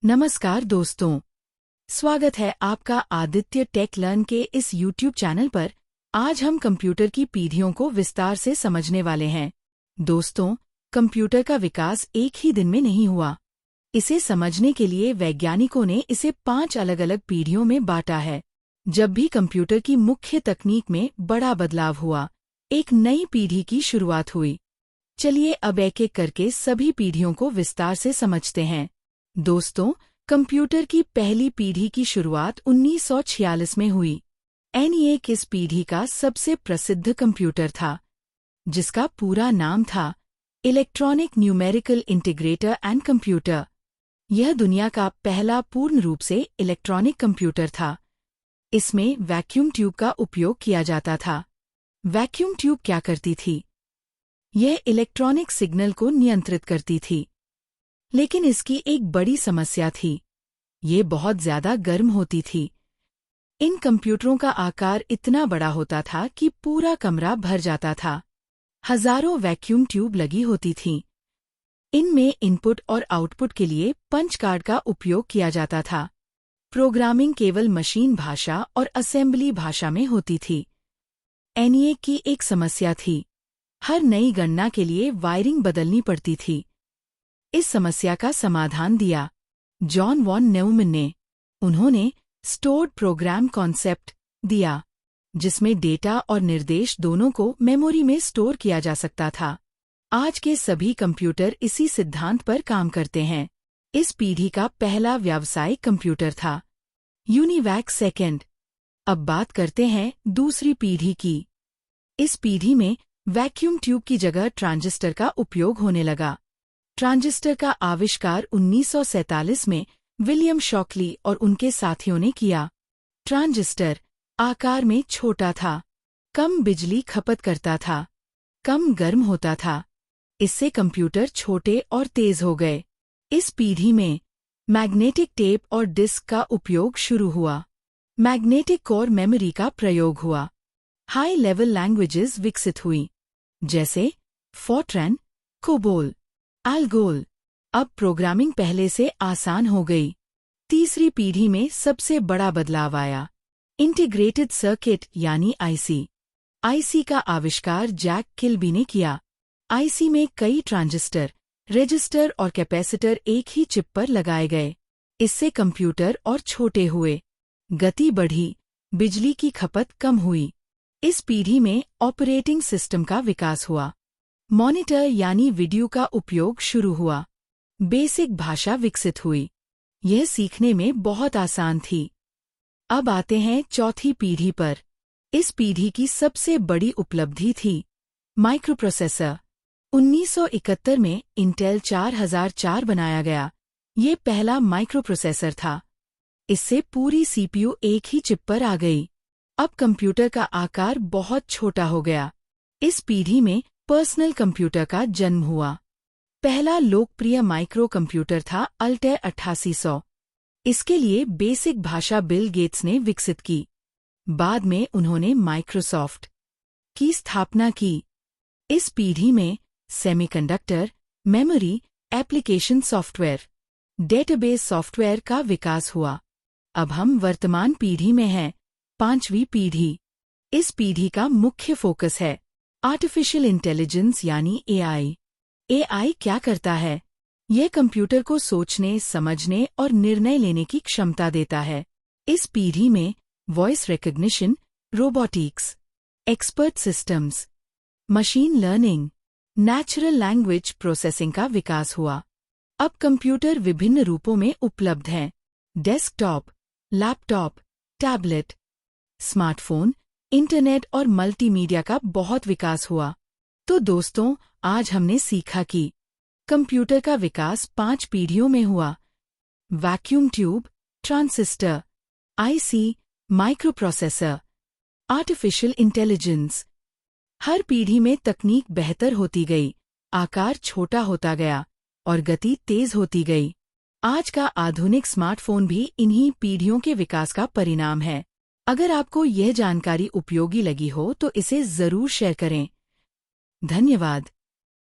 नमस्कार दोस्तों, स्वागत है आपका आदित्य टेक लर्न के इस YouTube चैनल पर। आज हम कंप्यूटर की पीढ़ियों को विस्तार से समझने वाले हैं। दोस्तों, कंप्यूटर का विकास एक ही दिन में नहीं हुआ। इसे समझने के लिए वैज्ञानिकों ने इसे 5 अलग-अलग पीढ़ियों में बांटा है। जब भी कंप्यूटर की मुख्य तकनीक में बड़ा बदलाव हुआ, एक नई पीढ़ी की शुरुआत हुई। चलिए अब एक-एक करके सभी पीढ़ियों को विस्तार से समझते हैं। दोस्तों, कंप्यूटर की पहली पीढ़ी की शुरुआत 1946 में हुई। ENIAC इस पीढ़ी का सबसे प्रसिद्ध कंप्यूटर था, जिसका पूरा नाम था electronic numerical integrator and computer. यह दुनिया का पहला पूर्ण रूप से इलेक्ट्रॉनिक कंप्यूटर था। इसमें वैक्यूम ट्यूब का उपयोग किया जाता था। वैक्यूम ट्यूब क्या करती थी? यह इलेक्ट्रॉनिक सिग्नल को नियंत्रित करती थी, लेकिन इसकी एक बड़ी समस्या थी। ये बहुत ज्यादा गर्म होती थी। इन कंप्यूटरों का आकार इतना बड़ा होता था कि पूरा कमरा भर जाता था। हजारों वैक्यूम ट्यूब लगी होती थीं। इनमें इनपुट और आउटपुट के लिए पंच कार्ड का उपयोग किया जाता था। प्रोग्रामिंग केवल मशीन भाषा और असेंबली भाषा में होती थी। ENIAC की एक समस्या थी। हर नई गणना के लिए वायरिंग बदलनी पड़ती थी। इस समस्या का समाधान दिया जॉन वॉन न्यूमैन ने। उन्होंने स्टोर्ड प्रोग्राम कॉन्सेप्ट दिया, जिसमें डेटा और निर्देश दोनों को मेमोरी में स्टोर किया जा सकता था। आज के सभी कंप्यूटर इसी सिद्धांत पर काम करते हैं। इस पीढ़ी का पहला व्यावसायिक कंप्यूटर था यूनिवैक सेकेंड। अब बात करते हैं दूसरी पीढ़ी की। इस पीढ़ी में वैक्यूम ट्यूब की जगह ट्रांजिस्टर का उपयोग होने लगा। ट्रांजिस्टर का आविष्कार 1947 में विलियम शॉकली और उनके साथियों ने किया। ट्रांजिस्टर आकार में छोटा था, कम बिजली खपत करता था, कम गर्म होता था। इससे कंप्यूटर छोटे और तेज हो गए। इस पीढ़ी में मैग्नेटिक टेप और डिस्क का उपयोग शुरू हुआ। मैग्नेटिक कोर मेमोरी का प्रयोग हुआ। हाई लेवल लैंग्वेजेस विकसित हुई, जैसे फोर्ट्रैन, कोबोल, एल्गोल। अब प्रोग्रामिंग पहले से आसान हो गई। तीसरी पीढ़ी में सबसे बड़ा बदलाव आया, इंटीग्रेटेड सर्किट यानी आईसी। आईसी का आविष्कार जैक किल्बी ने किया। आईसी में कई ट्रांजिस्टर, रजिस्टर और कैपेसिटर एक ही चिप पर लगाए गए। इससे कंप्यूटर और छोटे हुए, गति बढ़ी, बिजली की खपत कम हुई। इस पीढ़ी में ऑपरेटिंग सिस्टम का विकास हुआ। मॉनिटर यानी वीडियो का उपयोग शुरू हुआ। बेसिक भाषा विकसित हुई। यह सीखने में बहुत आसान थी। अब आते हैं चौथी पीढ़ी पर। इस पीढ़ी की सबसे बड़ी उपलब्धि थी माइक्रोप्रोसेसर। 1971 में इंटेल 4004 बनाया गया। ये पहला माइक्रोप्रोसेसर था। इससे पूरी सीपीयू एक ही चिप पर आ गई। अब कंप्यूटर का आकार बहुत छोटा हो गया। इस पीढ़ी में पर्सनल कंप्यूटर का जन्म हुआ। पहला लोकप्रिय माइक्रो कंप्यूटर था अल्टेयर 8800। इसके लिए बेसिक भाषा बिल गेट्स ने विकसित की। बाद में उन्होंने माइक्रोसॉफ्ट की स्थापना की। इस पीढ़ी में semiconductor, memory, application software, database software का विकास हुआ। अब हम वर्तमान पीढ़ी में हैं, 5वीं पीढ़ी। इस पीढ़ी का मुख्य फोकस है आर्टिफिशियल इंटेलिजेंस यानी एआई। एआई क्या करता है? यह कंप्यूटर को सोचने, समझने और निर्णय लेने की क्षमता देता है। इस पीढ़ी में voice recognition, robotics, expert systems, machine learning, natural language processing का विकास हुआ। अब कंप्यूटर विभिन्न रूपों में उपलब्ध हैं, desktop, laptop, tablet, smartphone, internet और मल्टीमीडिया का बहुत विकास हुआ। तो दोस्तों, आज हमने सीखा कि कंप्यूटर का विकास 5 पीढ़ियों में हुआ। Vacuum tube, transistor, IC, microprocessor, artificial intelligence. हर पीढ़ी में तकनीक बेहतर होती गई, आकार छोटा होता गया और गति तेज होती गई। आज का आधुनिक स्मार्टफोन भी इन्हीं पीढ़ियों के विकास का परिणाम है। अगर आपको यह जानकारी उपयोगी लगी हो तो इसे जरूर शेयर करें। धन्यवाद।